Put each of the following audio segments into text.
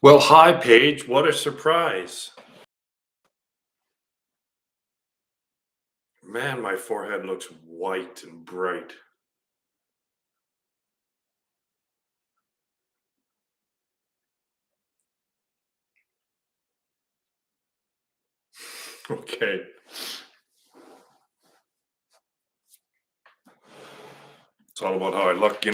Well, hi, Paige. What a surprise. Man, my forehead looks white and bright. Okay. It's all about how I look.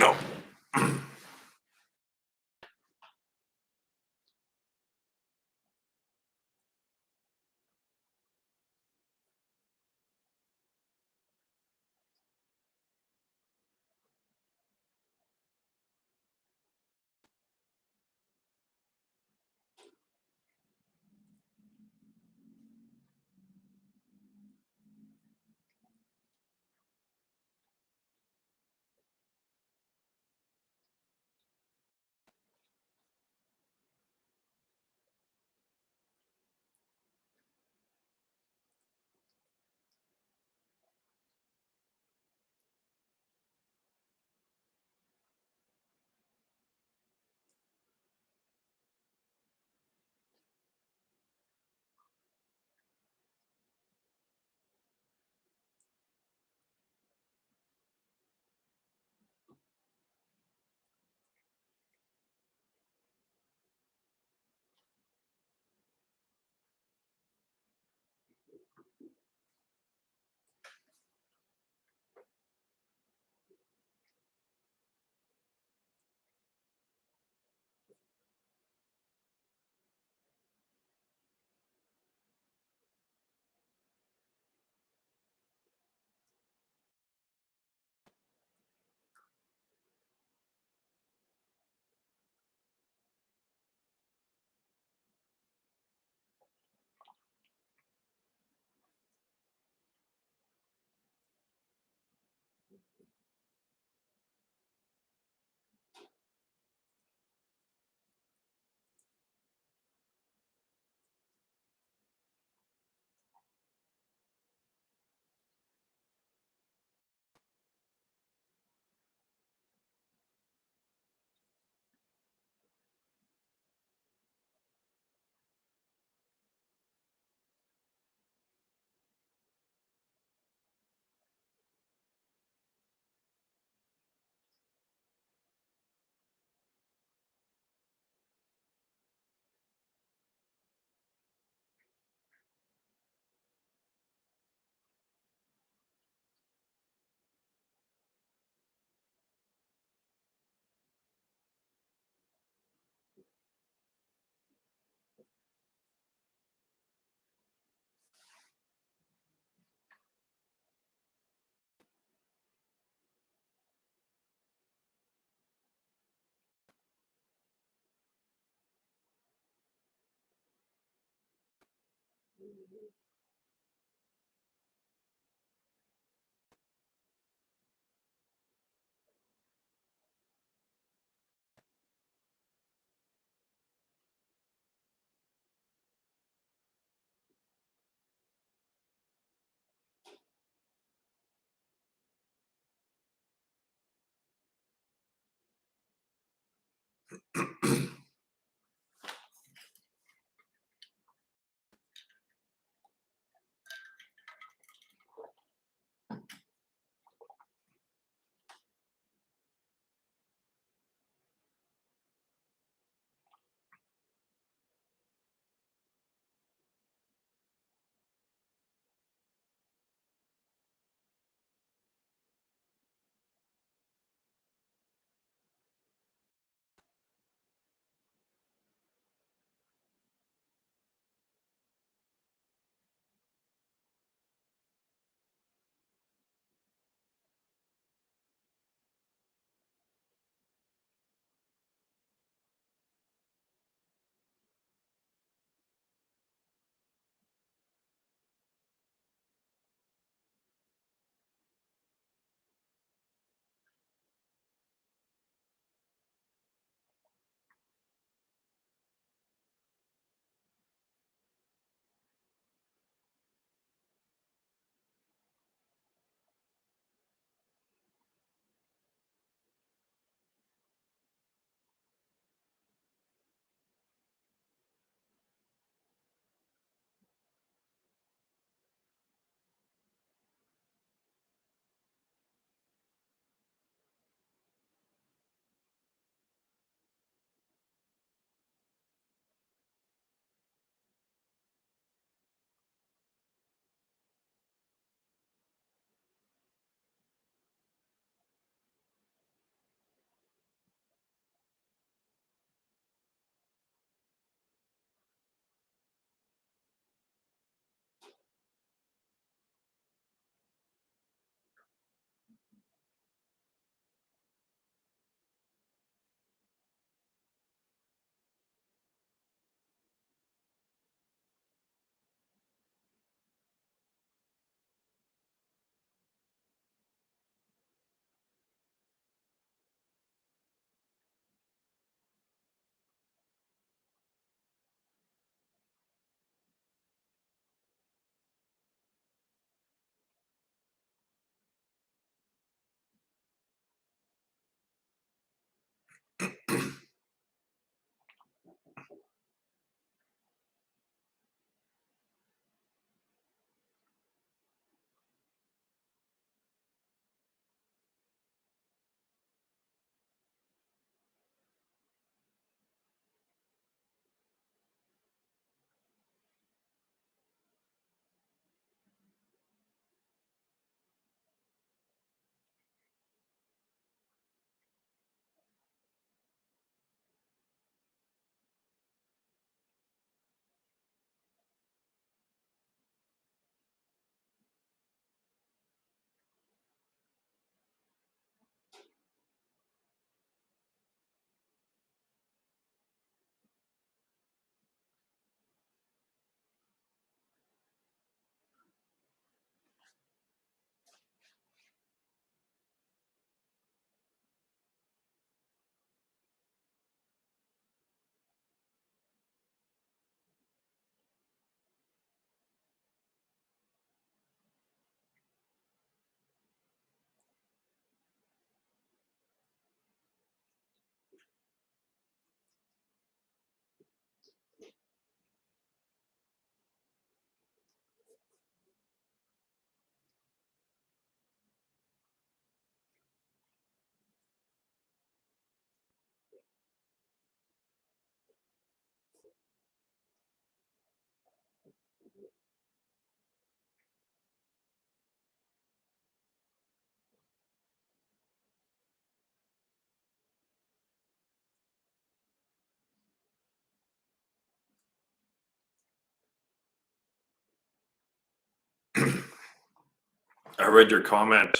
I read your comment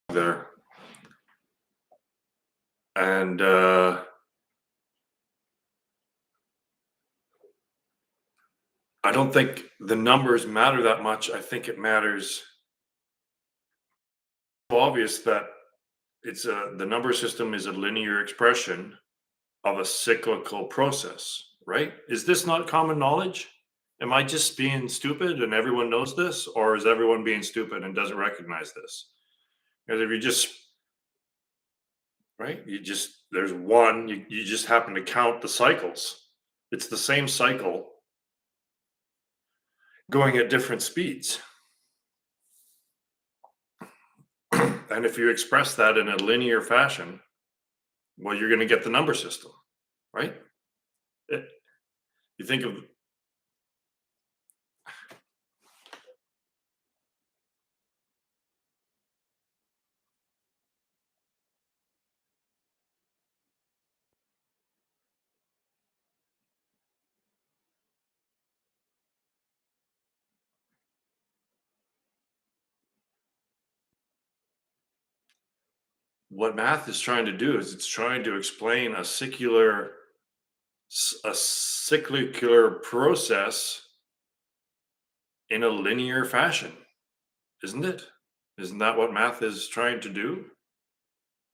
there, and I don't think the numbers matter that much. I think it matters obvious that the number system is a linear expression of a cyclical process, right? Is this not common knowledge? Am I just being stupid and everyone knows this, or is everyone being stupid and doesn't recognize this? Because if you just right, there's one, you just happen to count the cycles. It's the same cycle going at different speeds. And if you express that in a linear fashion, well, you're going to get the number system, right? It, you think of what math is trying to do is it's trying to explain a cyclical process in a linear fashion, isn't it? Isn't that what math is trying to do?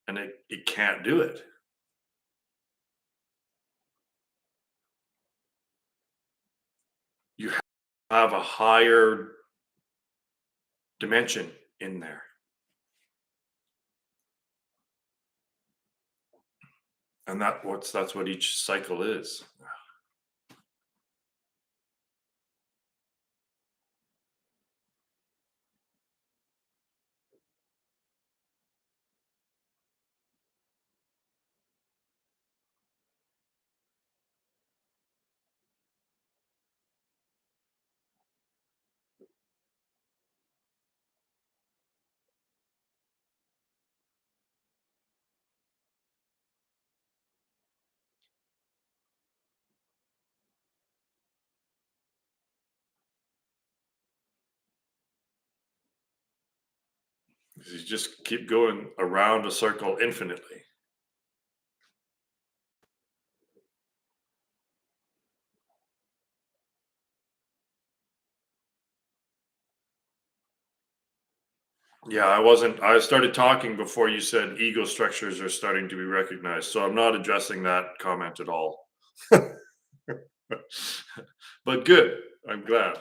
And it can't do it. You have a higher dimension in there. And that's what each cycle is. You just keep going around a circle infinitely. Yeah, I started talking before you said ego structures are starting to be recognized. So I'm not addressing that comment at all. But good. I'm glad.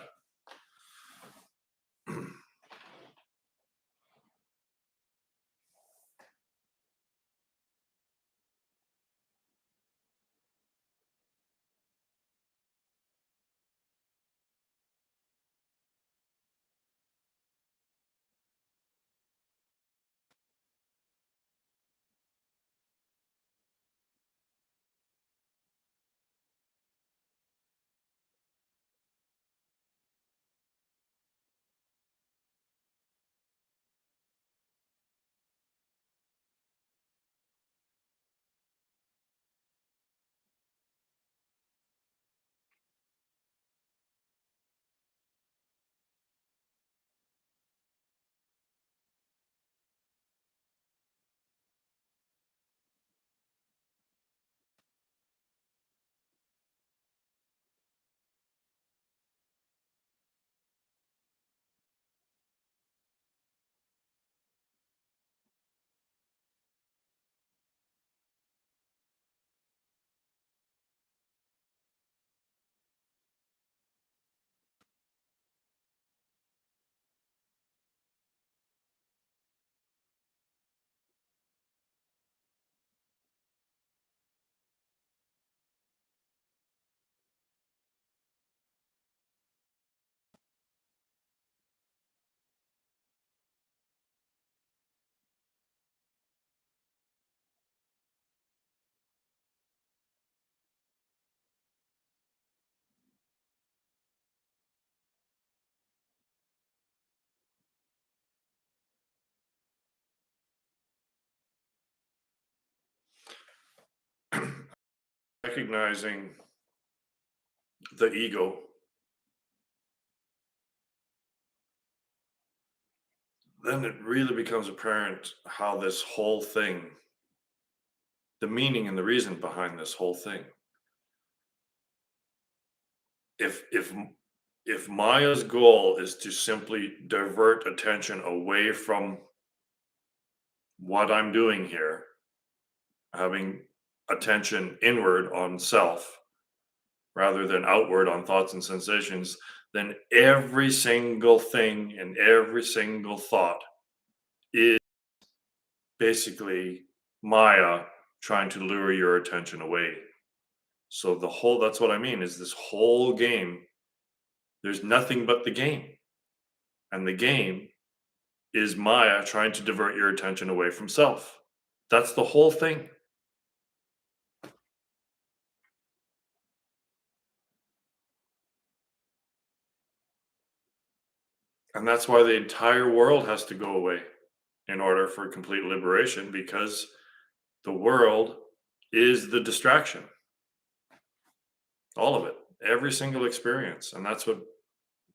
Recognizing the ego then it really becomes apparent how this whole thing, the meaning and the reason behind this whole thing. If Maya's goal is to simply divert attention away from what I'm doing here, having attention inward on self rather than outward on thoughts and sensations, then every single thing and every single thought is basically Maya trying to lure your attention away. So that's what I mean, is this whole game, there's nothing but the game. And the game is Maya trying to divert your attention away from self. That's the whole thing. And that's why the entire world has to go away in order for complete liberation, because the world is the distraction. All of it, every single experience. And that's what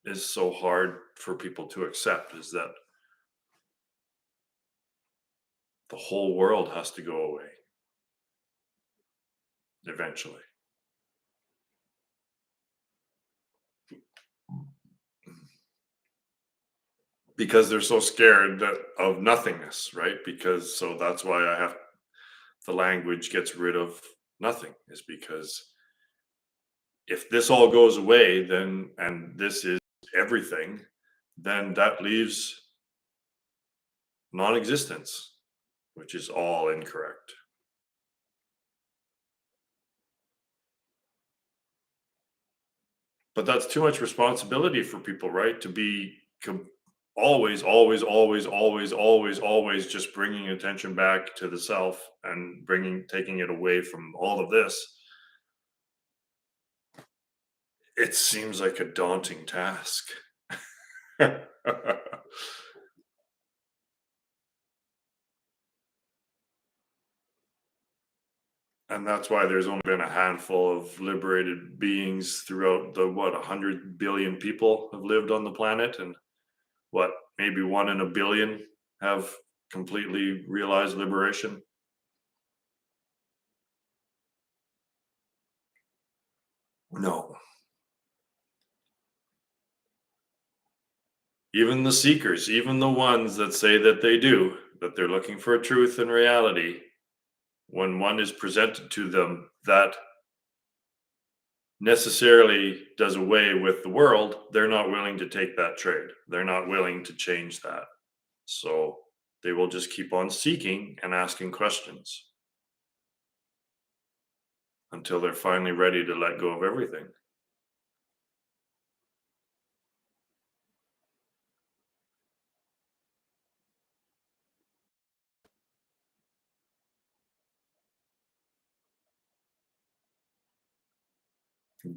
is so hard for people to accept, is that the whole world has to go away eventually. Because they're so scared of nothingness, right? Because so that's why the language gets rid of nothing, is because if this all goes away, then, and this is everything, then that leaves non-existence, which is all incorrect. But that's too much responsibility for people, right? To be always, always, always, always, always, always just bringing attention back to the self and taking it away from all of this. It seems like a daunting task. And that's why there's only been a handful of liberated beings throughout the, what, 100 billion people have lived on the planet, and what, maybe 1 in a billion have completely realized liberation. No. Even the seekers, even the ones that say that they do, that they're looking for a truth and reality, when one is presented to them that necessarily does away with the world, they're not willing to take that trade. They're not willing to change that. So they will just keep on seeking and asking questions until they're finally ready to let go of everything.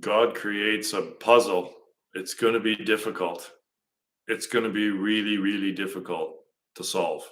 God creates a puzzle. It's going to be difficult. It's going to be really, really difficult to solve.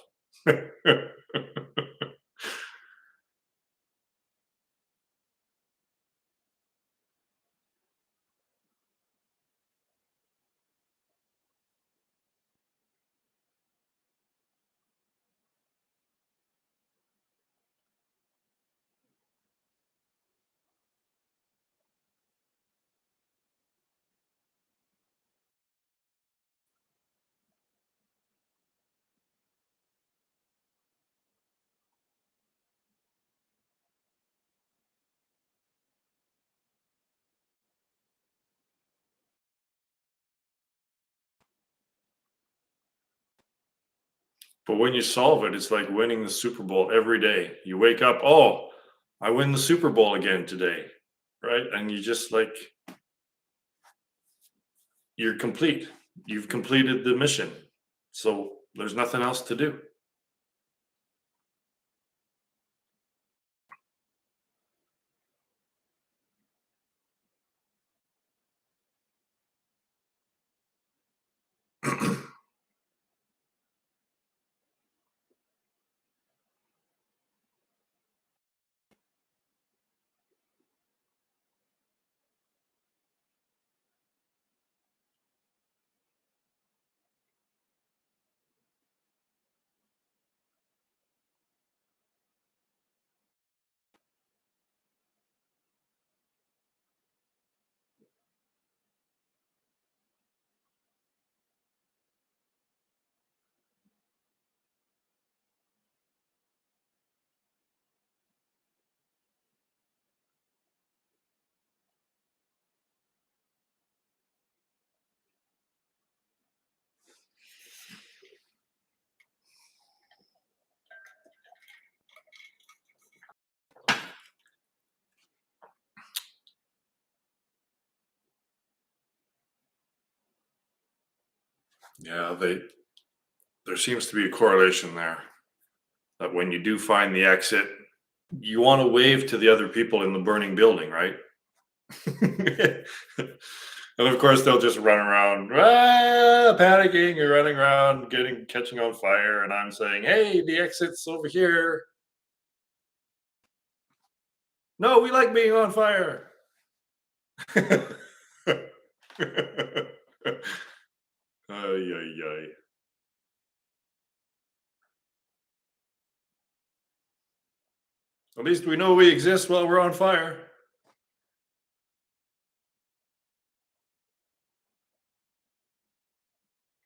But when you solve it, it's like winning the Super Bowl every day. You wake up, oh, I win the Super Bowl again today, right? And you just like, you're complete. You've completed the mission. So there's nothing else to do. Yeah, there seems to be a correlation there. That when you do find the exit, you want to wave to the other people in the burning building, right? And of course, they'll just run around, panicking and running around, catching on fire. And I'm saying, "Hey, the exit's over here." No, we like being on fire. Ay, ay, ay. At least we know we exist while we're on fire.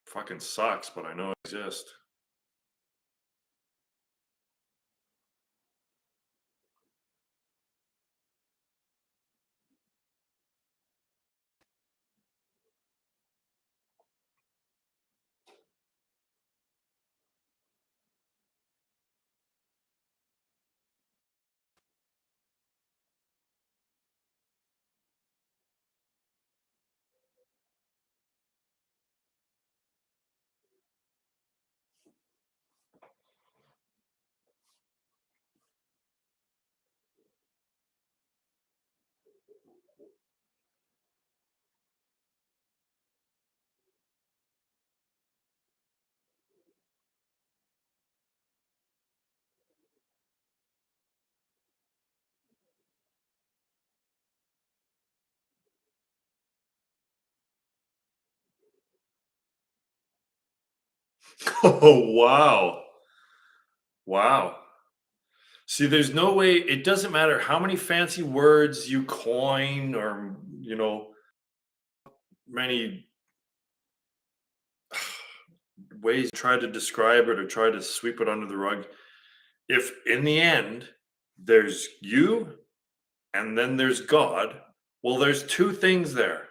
Fucking sucks, but I know I exist. Oh, wow. Wow. See, there's no way, it doesn't matter how many fancy words you coin or, many ways you try to describe it or try to sweep it under the rug. If in the end there's you and then there's God, well, there's two things there.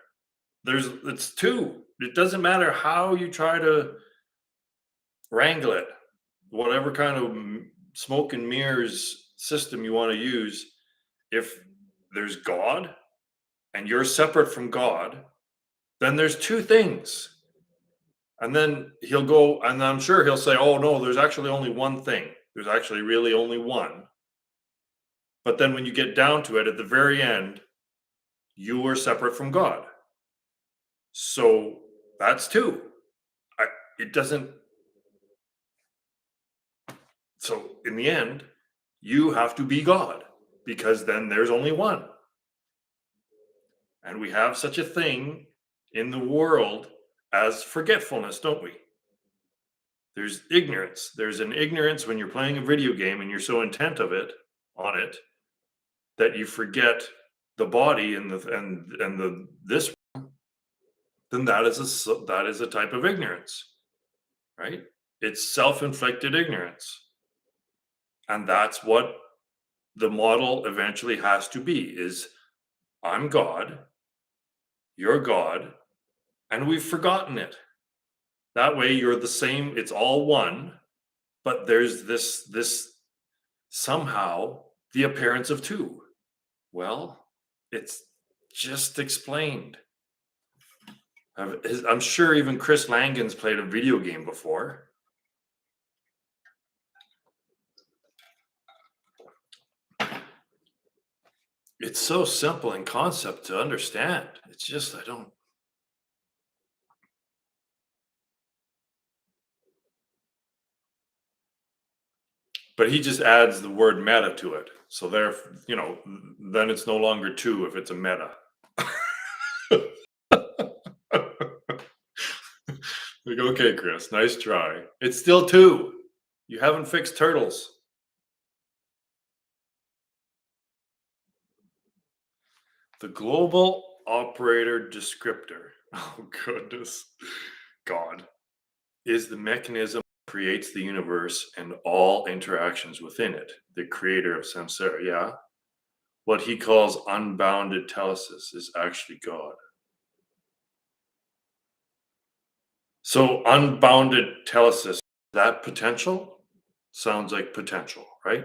It's two. It doesn't matter how you try to wrangle it, whatever kind of smoke and mirrors system you want to use. If there's God and you're separate from God, then there's two things. And then he'll go, and I'm sure he'll say, "Oh no, there's actually only one thing. There's actually really only one." But then when you get down to it, at the very end, you are separate from God. So that's two. I, it doesn't. So in the end, you have to be God because then there's only one. And we have such a thing in the world as forgetfulness, don't we? There's ignorance. There's an ignorance when you're playing a video game and you're so intent on it that you forget the body and the this, then that is a type of ignorance, right? It's self-inflicted ignorance. And that's what the model eventually has to be is I'm God, you're God, and we've forgotten it. That way you're the same, it's all one, but there's this somehow the appearance of two. Well, it's just explained. I'm sure even Chris Langan's played a video game before. It's so simple in concept to understand. It's just, I don't. But he just adds the word meta to it. So there, then it's no longer two if it's a meta. Like, okay, Chris, nice try. It's still two. You haven't fixed turtles. The global operator descriptor, oh goodness, God, is the mechanism that creates the universe and all interactions within it, the creator of samsara. Yeah. What he calls unbounded telesis is actually God. So unbounded telesis, that potential sounds like potential, right?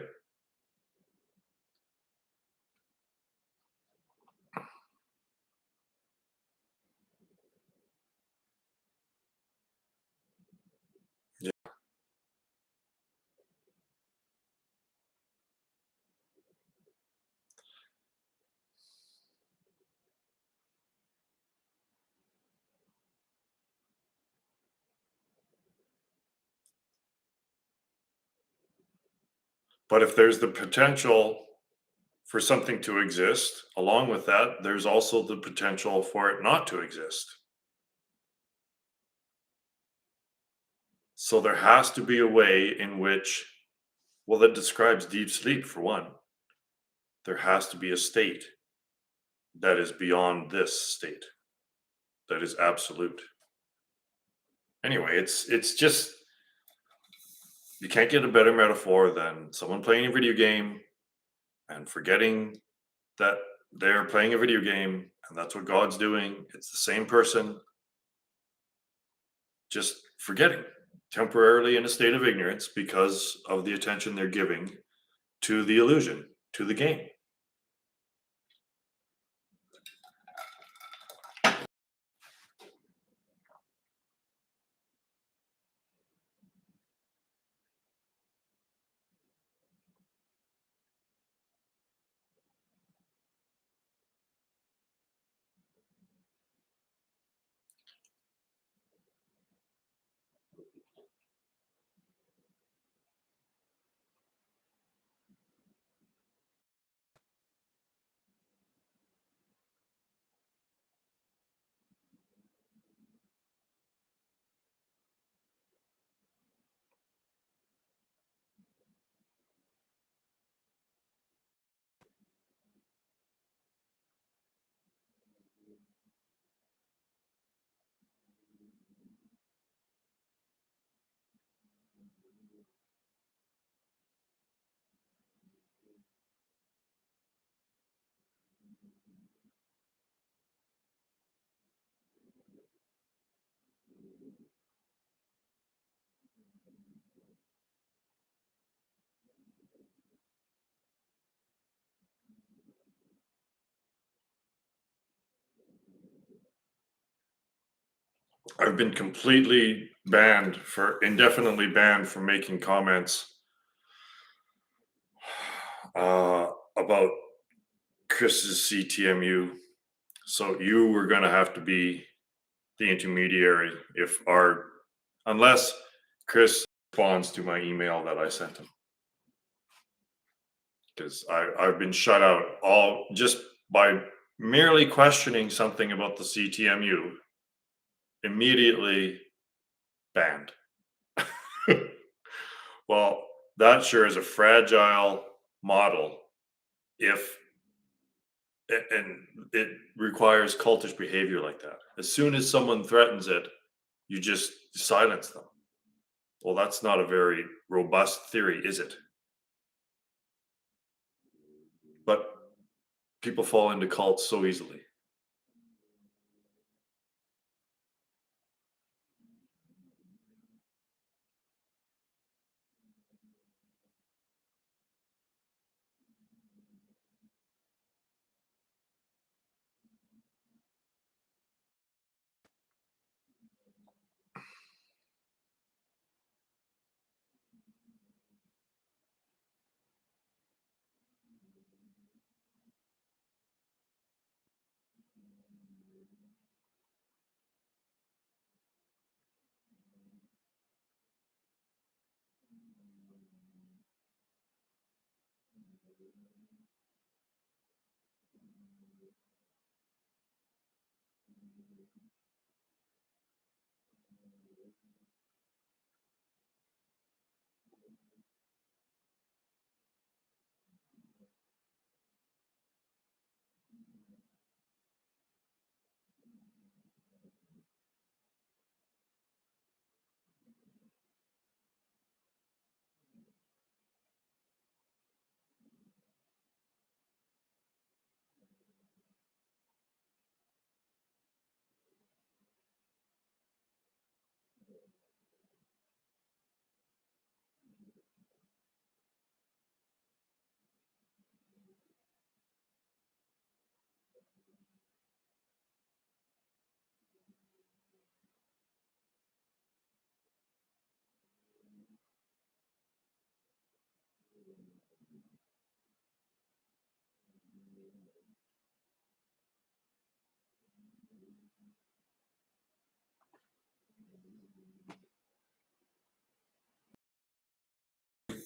But if there's the potential for something to exist, along with that, there's also the potential for it not to exist. So there has to be a way in which, well, that describes deep sleep for one. There has to be a state that is beyond this state, that is absolute. Anyway, it's just, you can't get a better metaphor than someone playing a video game and forgetting that they're playing a video game and that's what God's doing. It's the same person, just forgetting temporarily in a state of ignorance because of the attention they're giving to the illusion, to the game. I've been completely banned for indefinitely banned from making comments about Chris's CTMU. So you were going to have to be the intermediary if our, unless Chris responds to my email that I sent him, because I've been shut out all just by merely questioning something about the CTMU. Immediately banned. Well, that sure is a fragile model if and it requires cultish behavior like that. As soon as someone threatens it, you just silence them. Well, that's not a very robust theory, is it? But people fall into cults so easily.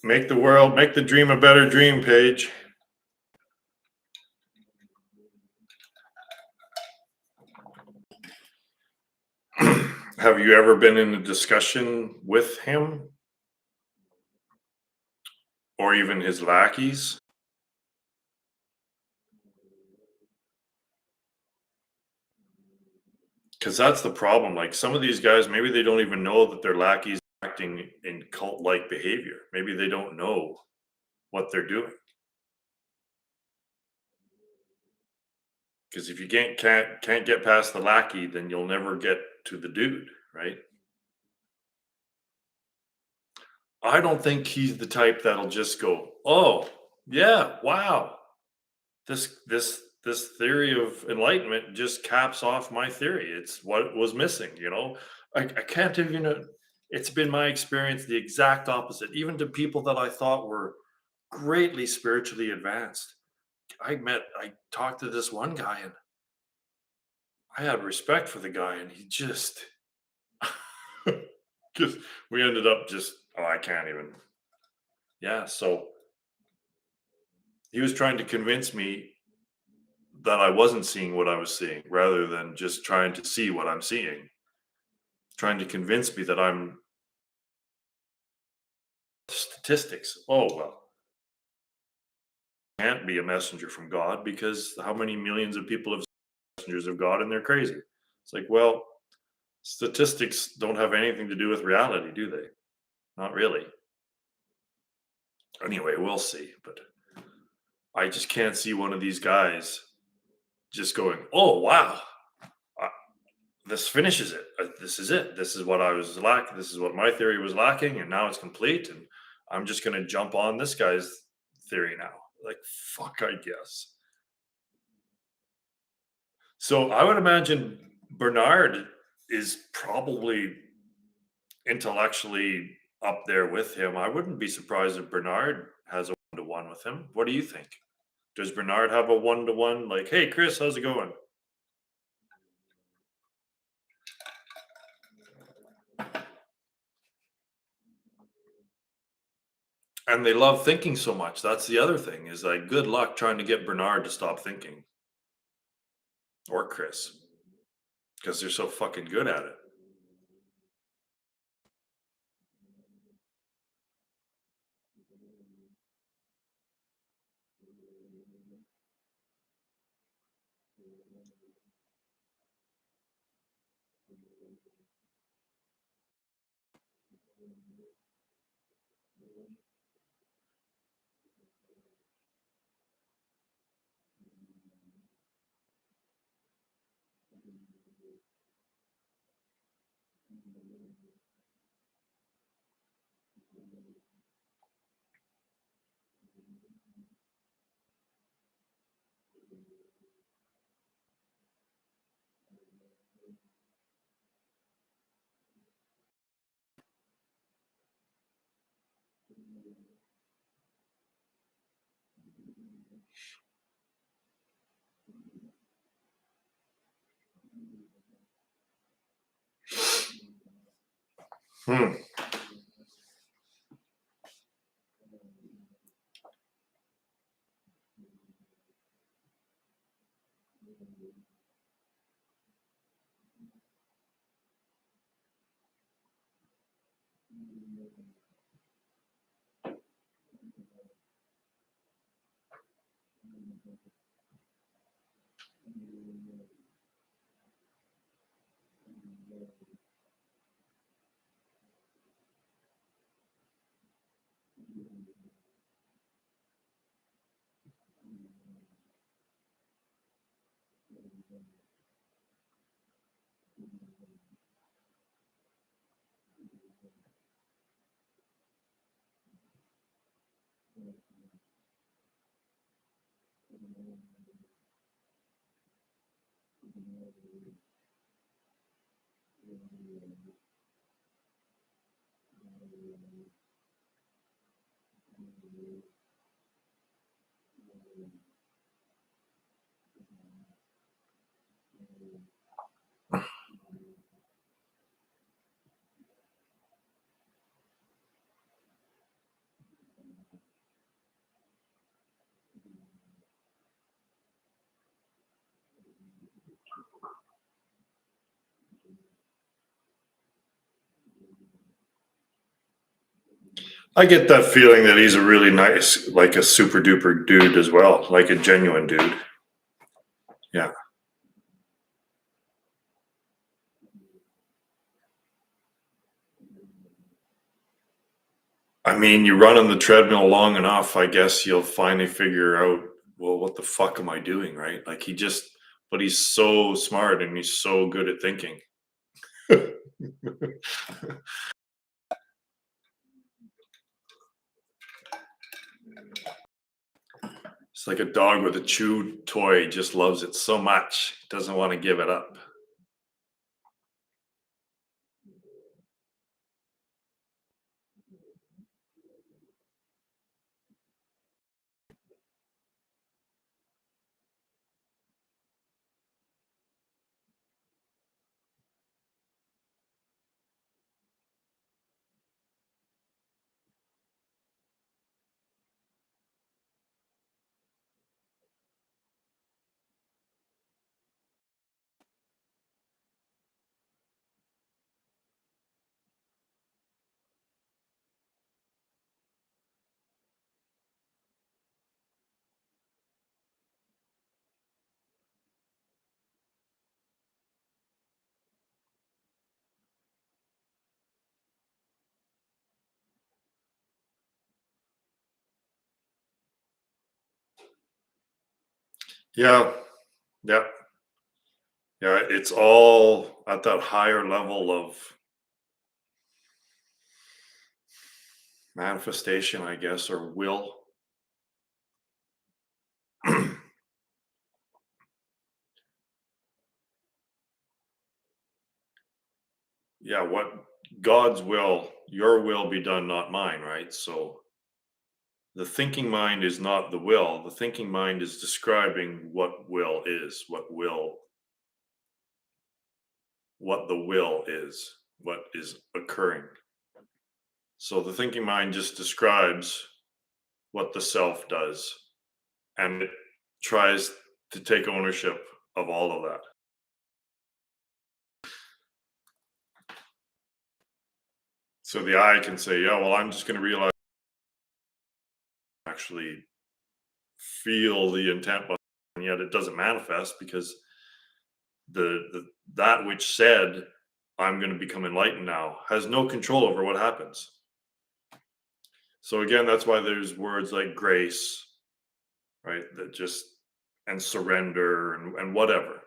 Make the dream a better dream, Paige. Have you ever been in a discussion with him or even his lackeys? Because that's the problem. Like some of these guys, maybe they don't even know that their lackeys are acting in cult-like behavior. Maybe they don't know what they're doing. Because if you can't get past the lackey, then you'll never get to the dude, right? I don't think he's the type that'll just go, "Oh, yeah, wow. This theory of enlightenment just caps off my theory. It's what was missing, you know?" I can't even it's been my experience the exact opposite. Even to people that I thought were greatly spiritually advanced. I talked to this one guy and I had respect for the guy and he just just we ended up just oh, I can't even. Yeah, so he was trying to convince me that I wasn't seeing what I was seeing rather than just trying to see what I'm seeing. Trying to convince me that I'm statistics. Oh, well, can't be a messenger from God because how many millions of people have messengers of God and they're crazy? It's like, well, statistics don't have anything to do with reality, do they? Not really. Anyway, we'll see. But I just can't see one of these guys just going, oh, wow, uh, this finishes it. This is it. This is what I was lacking. This is what my theory was lacking. And now it's complete. And I'm just going to jump on this guy's theory now. Like, fuck, I guess. So I would imagine Bernard is probably intellectually up there with him. I wouldn't be surprised if Bernard has a one-to-one with him. What do you think? Does Bernard have a one-to-one? Like, hey, Chris, how's it going? And they love thinking so much. That's the other thing is like, good luck trying to get Bernard to stop thinking or Chris because they're so fucking good at it. Hmm. I get that feeling that he's a really nice, like a super duper dude as well, like a genuine dude. Yeah. I mean, you run on the treadmill long enough, I guess you'll finally figure out, well, what the fuck am I doing, right? Like but he's so smart and he's so good at thinking. It's like a dog with a chew toy, just loves it so much, doesn't want to give it up. Yeah, yeah, yeah. It's all at that higher level of manifestation, I guess, or will. Yeah, what God's will, your will be done, not mine, right? So the thinking mind is not the will. The thinking mind is describing what the will is, what is occurring. So the thinking mind just describes what the self does and it tries to take ownership of all of that. So the I can say, yeah, well, I'm just going to realize actually feel the intent, and yet it doesn't manifest because the that which said I'm going to become enlightened now has no control over what happens. So again, that's why there's words like grace, right? That just and surrender and whatever.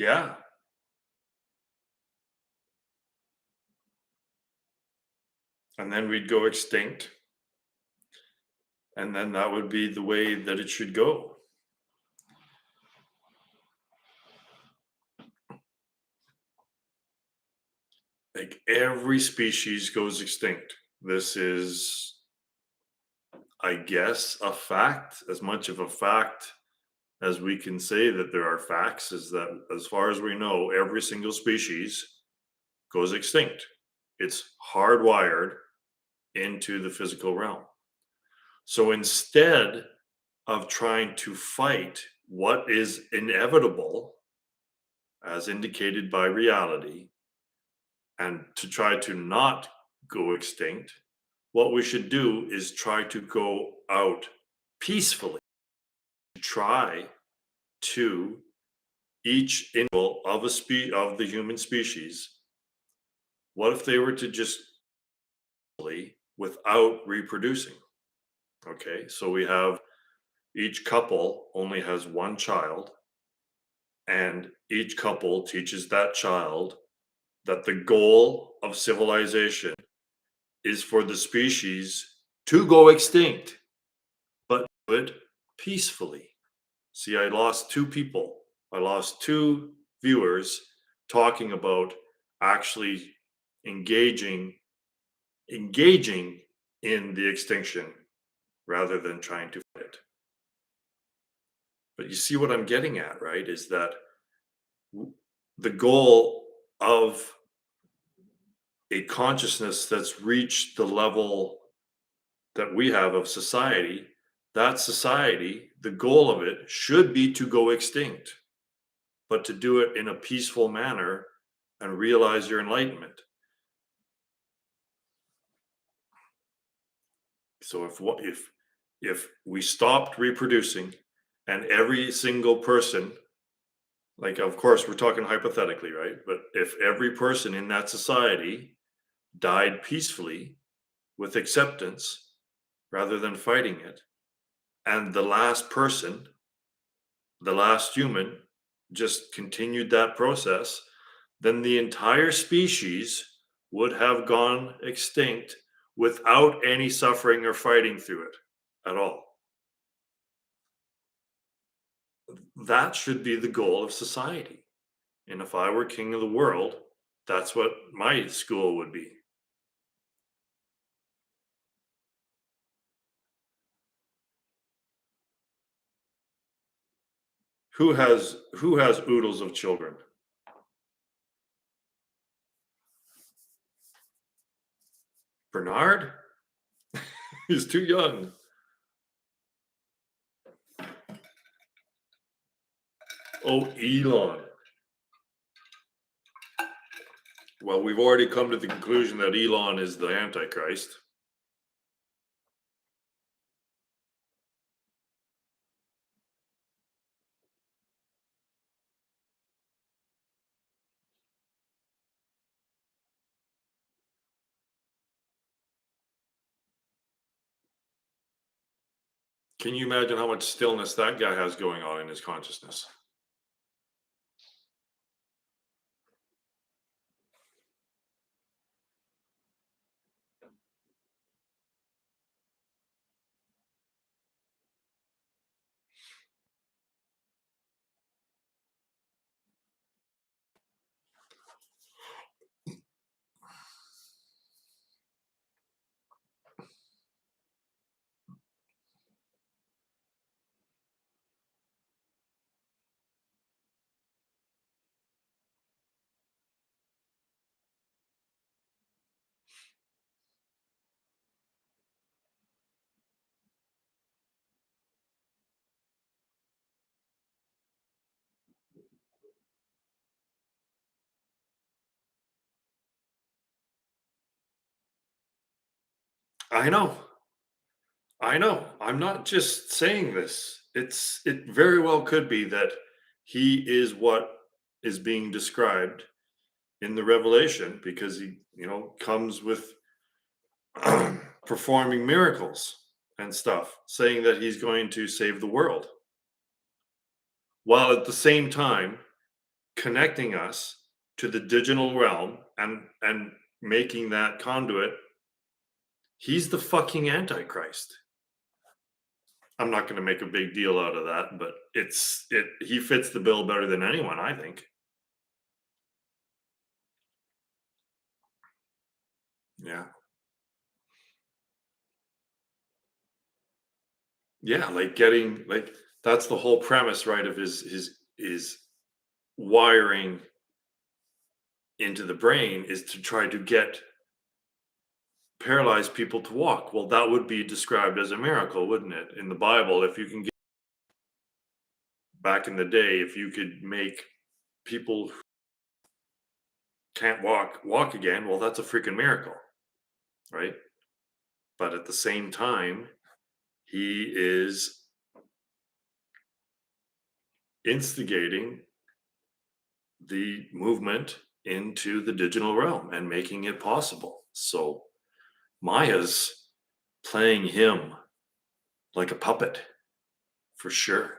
Yeah. And then we'd go extinct. And then that would be the way that it should go. Like every species goes extinct. This is, I guess, a fact, as much of a fact as we can say that there are facts, is that as far as we know, every single species goes extinct. It's hardwired into the physical realm. So instead of trying to fight what is inevitable, as indicated by reality, and to try to not go extinct, what we should do is try to go out peacefully, try to each individual of of the human species. What if they were to just without reproducing? Okay, so we have each couple only has one child, and each couple teaches that child that the goal of civilization is for the species to go extinct, but do it peacefully. See, I lost two people. I lost two viewers talking about actually engaging engaging in the extinction rather than trying to fight it. But you see what I'm getting at, right? Is that the goal of a consciousness that's reached the level that we have of society, that society, the goal of it should be to go extinct, but to do it in a peaceful manner and realize your enlightenment. So if we stopped reproducing and every single person, like of course we're talking hypothetically, right? But if every person in that society died peacefully with acceptance rather than fighting it, and the last person, the last human, just continued that process, then the entire species would have gone extinct without any suffering or fighting through it at all. That should be the goal of society. And if I were king of the world, that's what my school would be. Who has oodles of children? Bernard? He's too young. Oh, Elon. Well, we've already come to the conclusion that Elon is the Antichrist. Can you imagine how much stillness that guy has going on in his consciousness? I know. I know. I'm not just saying this. It very well could be that he is what is being described in the revelation because he, comes with performing miracles and stuff, saying that he's going to save the world. While at the same time connecting us to the digital realm and making that conduit, he's the fucking Antichrist. I'm not going to make a big deal out of that, but he fits the bill better than anyone, I think. Yeah. Yeah, like that's the whole premise, right, of his wiring into the brain is to try to get paralyzed people to walk. Well, that would be described as a miracle, wouldn't it? In the Bible, if you can get back in the day, if you could make people who can't walk again, well, that's a freaking miracle, right? But at the same time, he is instigating the movement into the digital realm and making it possible. So Maya's playing him like a puppet for sure.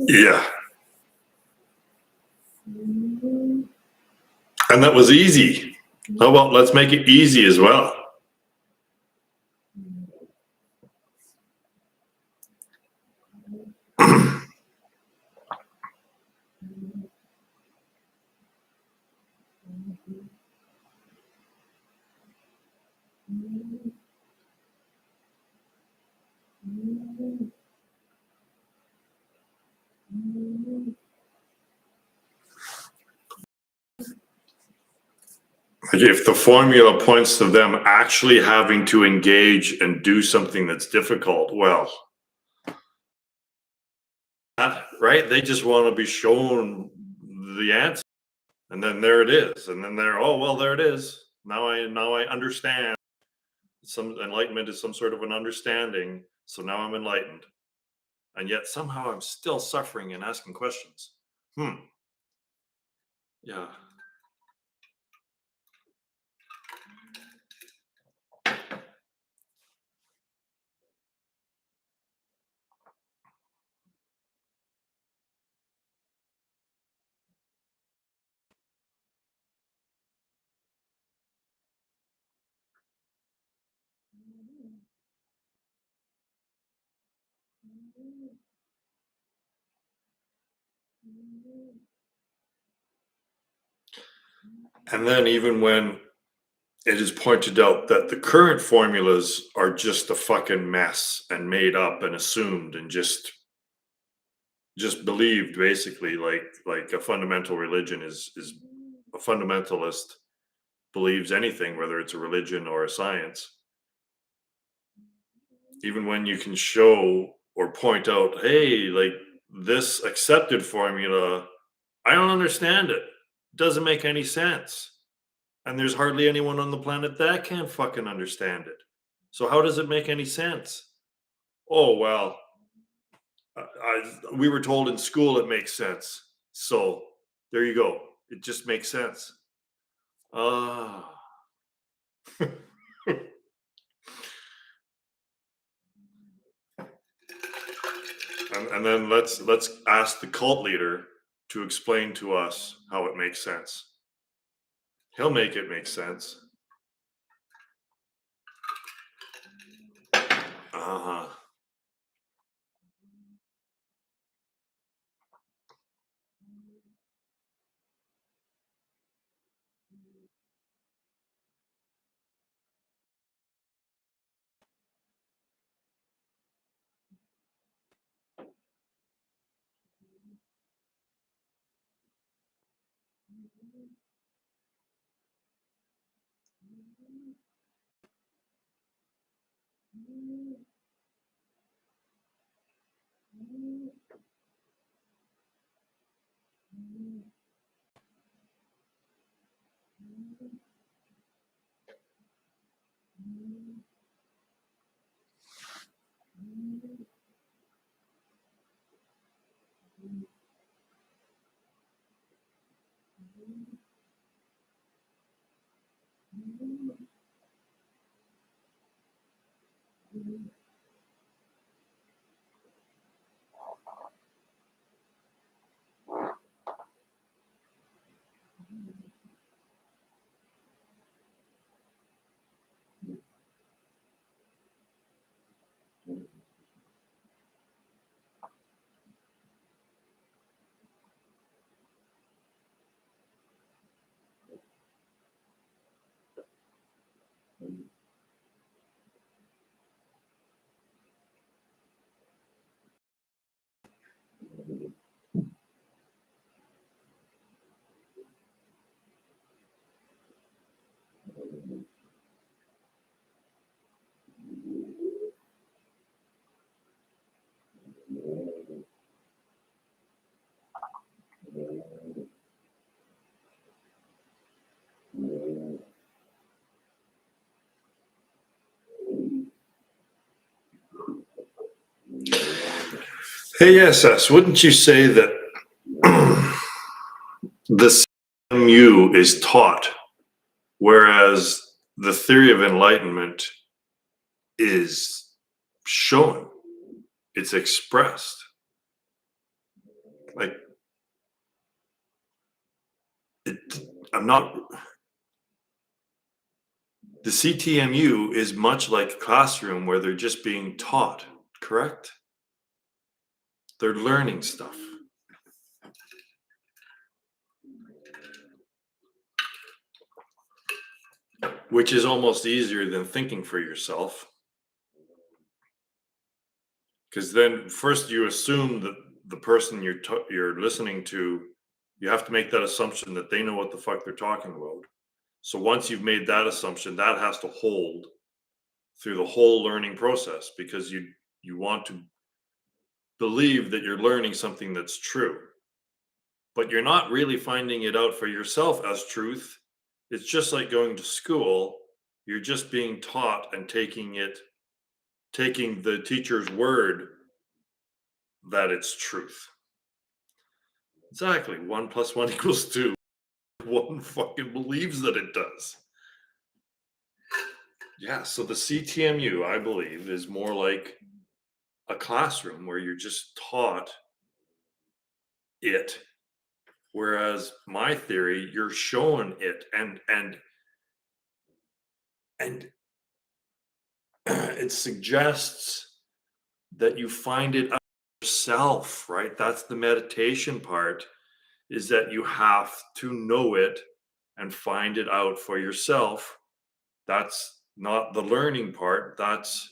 Yeah. And that was easy. How about let's make it easy as well? Like if the formula points to them actually having to engage and do something that's difficult, well, right? They just want to be shown the answer, and then there it is, and then oh well, there it is. Now I understand. Some enlightenment is some sort of an understanding, so now I'm enlightened, and yet somehow I'm still suffering and asking questions. Yeah. And then even when it is pointed out that the current formulas are just a fucking mess and made up and assumed and just believed, basically, like a fundamental religion is a fundamentalist believes anything, whether it's a religion or a science. Even when you can show or point out, hey, like this accepted formula, I don't understand it. It doesn't make any sense. And there's hardly anyone on the planet that can fucking understand it. So how does it make any sense? Oh well, we were told in school it makes sense. So there you go. It just makes sense. Ah. And then let's ask the cult leader to explain to us how it makes sense. He'll make it make sense. Uh-huh. Hey, yes, wouldn't you say that the CMU is taught, whereas the theory of enlightenment is shown, it's expressed? Like, it, I'm not. The CTMU is much like a classroom where they're just being taught, correct? They're learning stuff. Which is almost easier than thinking for yourself. Because then first you assume that the person you're listening to, you have to make that assumption that they know what the fuck they're talking about. So once you've made that assumption, that has to hold through the whole learning process, because you want to believe that you're learning something that's true. But you're not really finding it out for yourself as truth. It's just like going to school. You're just being taught and taking the teacher's word that it's truth. Exactly. 1 + 1 = 2. One fucking believes that it does. Yeah, so the CTMU, I believe, is more like a classroom where you're just taught it. Whereas my theory, you're shown it, and it suggests that you find it out yourself, right? That's the meditation part, is that you have to know it and find it out for yourself. That's not the learning part, that's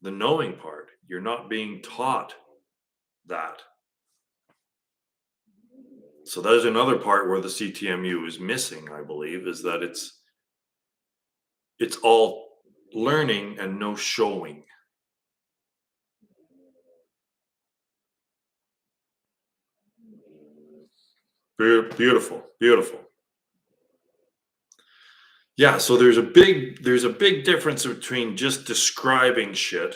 the knowing part. You're not being taught that. So there's another part where the CTMU is missing, I believe, is that it's all learning and no showing. Beautiful, beautiful. Yeah, so there's a big difference between just describing shit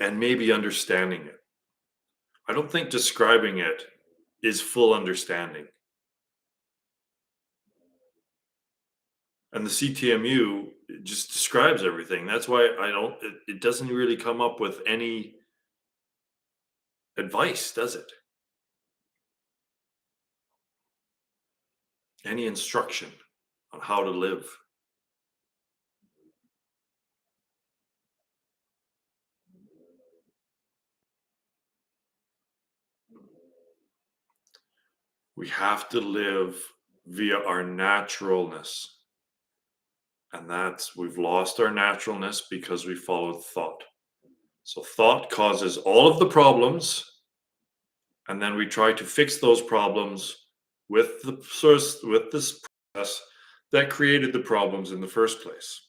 and maybe understanding it. I don't think describing it is full understanding. And the CTMU just describes everything. That's why it doesn't really come up with any advice, does it? Any instruction on how to live. We have to live via our naturalness. And we've lost our naturalness because we followed thought. So thought causes all of the problems, and then we try to fix those problems with the source, with this process that created the problems in the first place.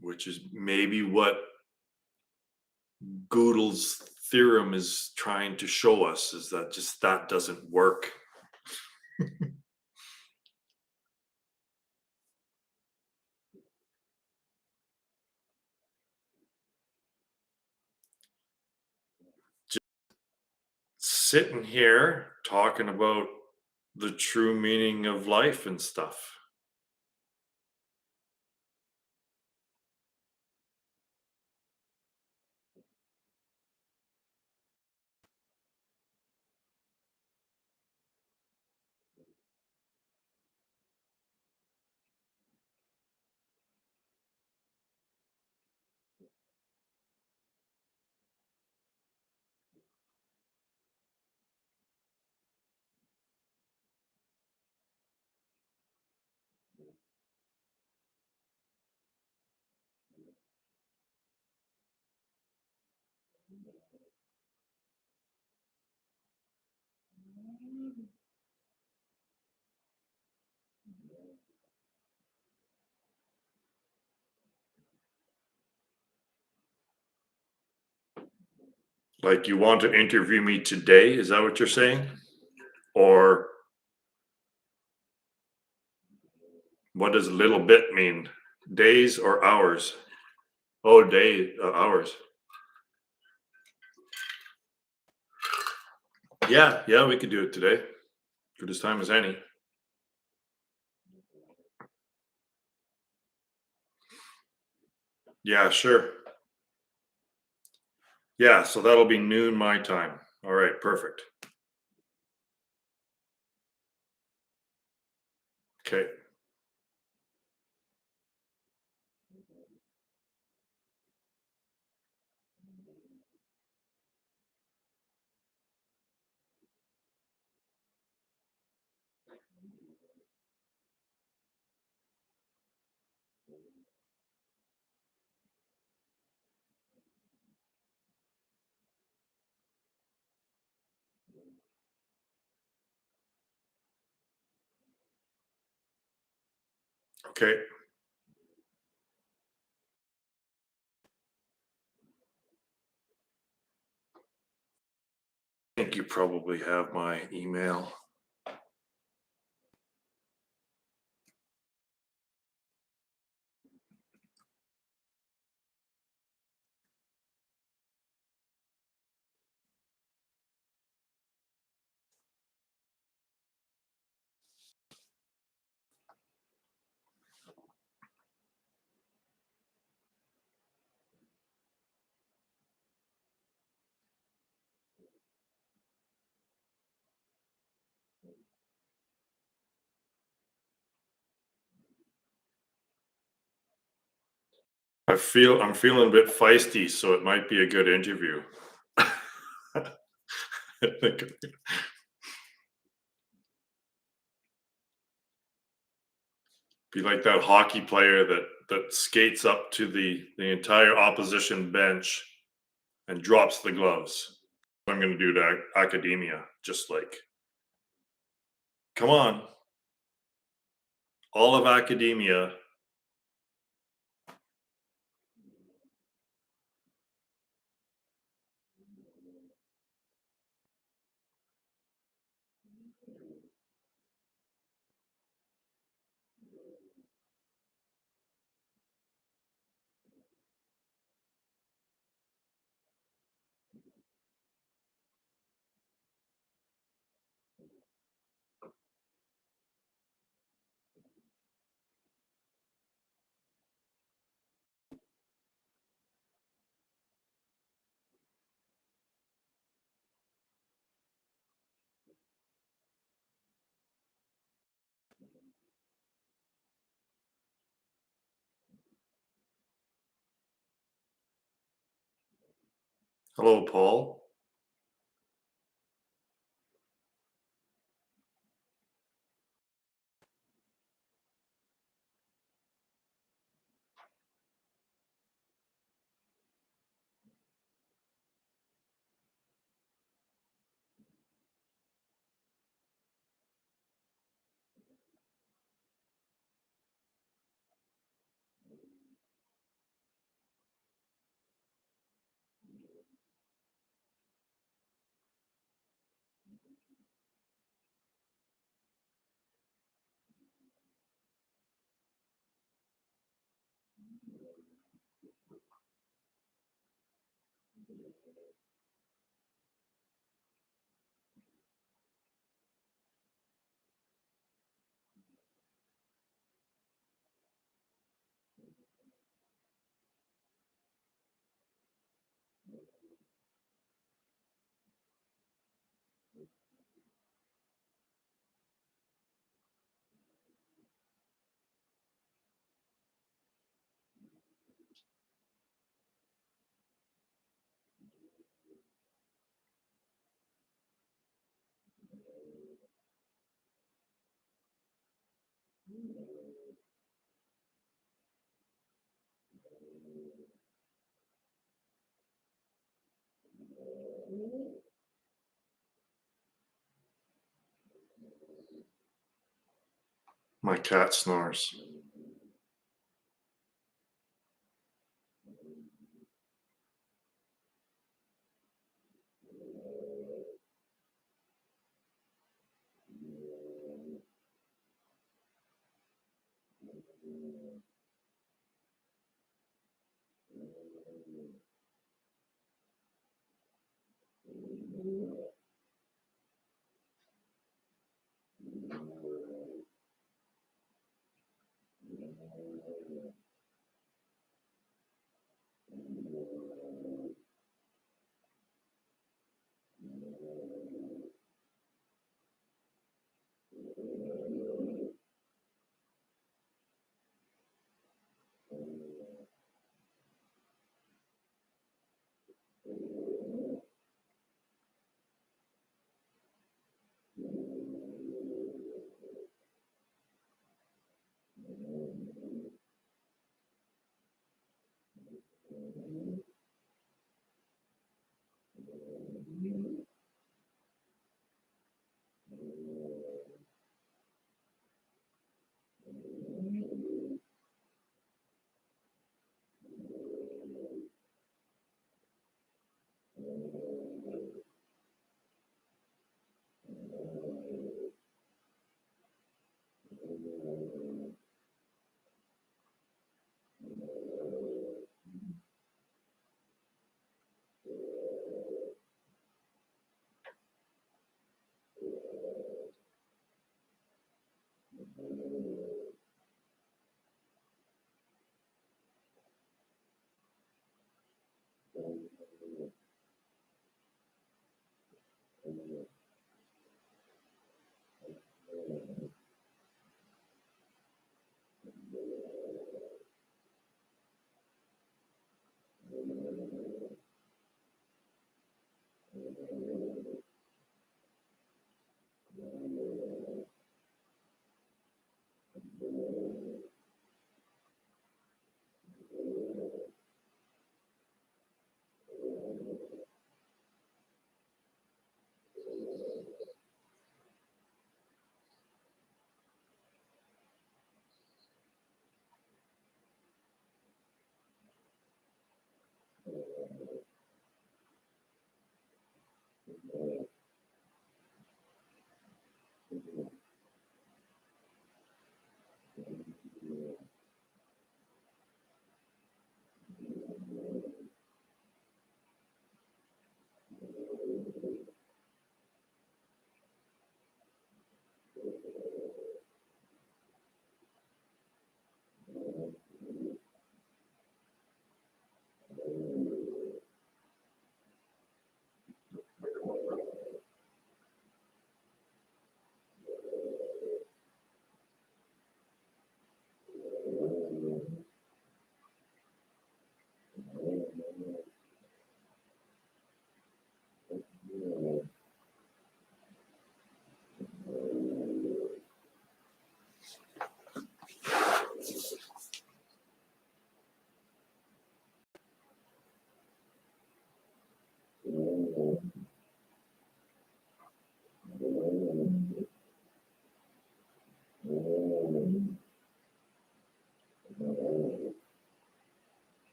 Which is maybe what Gödel's theorem is trying to show us, is that just that doesn't work. Just sitting here talking about the true meaning of life and stuff. Like you want to interview me today? Is that what you're saying? Or what does little bit mean? Days or hours? Oh, hours. Yeah, we could do it today. Good as time as any. Yeah, sure. Yeah, so that'll be noon my time. All right, perfect. Okay. Okay. I think you probably have my email. I'm feeling a bit feisty, so it might be a good interview. I think be like that hockey player that skates up to the entire opposition bench and drops the gloves. I'm going to do to academia, just like, come on, all of academia. Hello, Paul. My cat snores.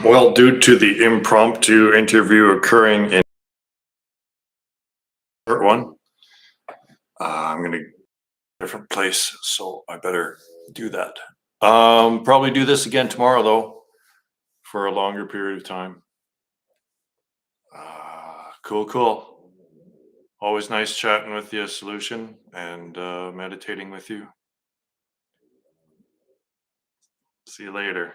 Well, due to the impromptu interview occurring in part one, I'm going to different place, so I better do that. Probably do this again tomorrow though, for a longer period of time. Cool. Always nice chatting with you, Solution, and meditating with you. See you later.